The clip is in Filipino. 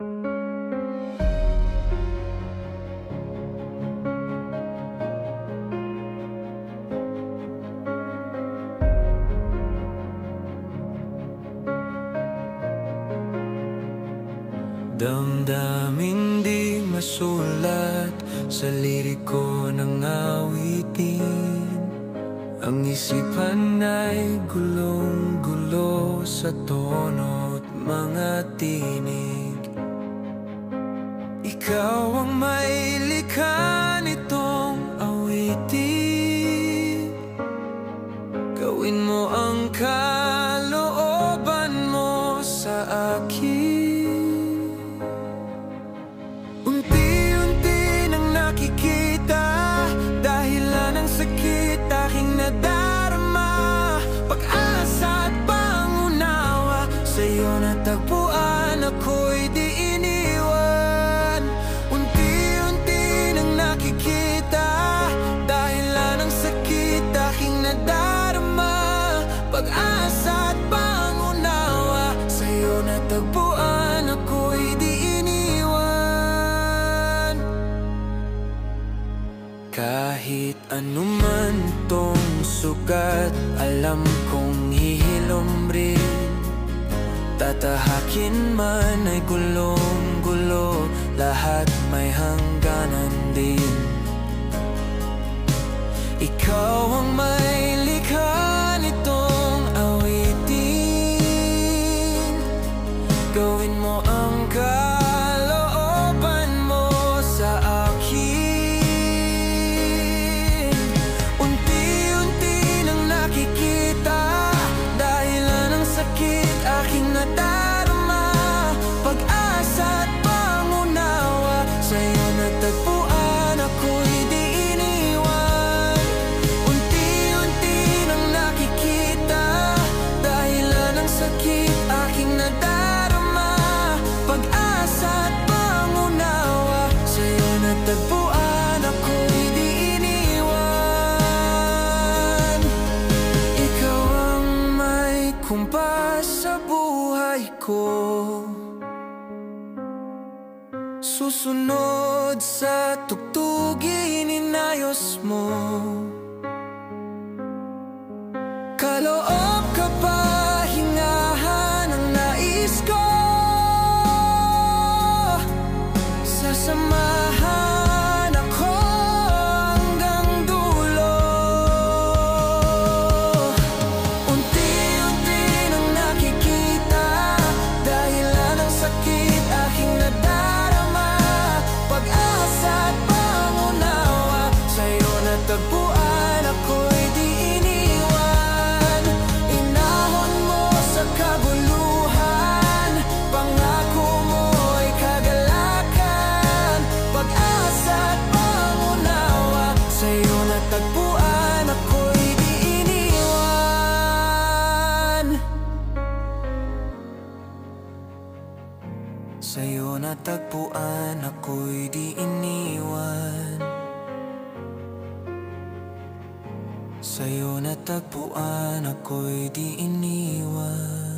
Damdaming di masulat sa liriko ng awitin. Ang isipan ay gulong-gulo sa tono't mga tinig. Ikaw ang may likha nitong awitin. Gawin mo ang kalooban mo sa akin. Unti-unti nang nakikita dahilan ng sakit aking nadarama. Pag-asa at pangunawa, sa'yo natagpuan, ako'y di iniwan. Unti-unti nang nakikita dahilan ng sakit aking nadarama. Pag-asa at pangunawa, sa'yo natagpuan, ako'y di iniwan. Kahit anuman tong sugat, alam kong hihilom rin. Tatahakin man ay gulong-gulo, lahat may hangganan din. Ikaw ang may likha nitong awitin. Gawin mo ang kalooban mo sa akin. Unti-unti nang nakikita dahilan ng sakit aking nadarama. Pag-asa at pangunawa, sa'yo natagpuan, ako'y di iniwan. Unti-unti nang nakikita dahilan ng sakit aking nadarama. Pag-asa at pangunawa, sa'yo natagpuan, ako'y di iniwan. Ikaw ang may kumpas sa buhay ko, susunod sa tugtugin inayos mo. Kaloob ka pa, hingahan ang nais ko. Sasamahan ako hanggang dulo. Unti-unti nang nakikita dahilan ng sakit aking nadarama. Pag-asa at pangunawa, sa'yo natagpuan, ako'y di iniwan. Inahon mo sa kaguluhan, pangako mo ay kagalakan. Pag-asa at pangunawa, sa'yo natagpuan, ako'y di iniwan. Sa'yo natagpuan, ako'y di iniwan. Sa'yo natagpuan, ako'y di iniwan.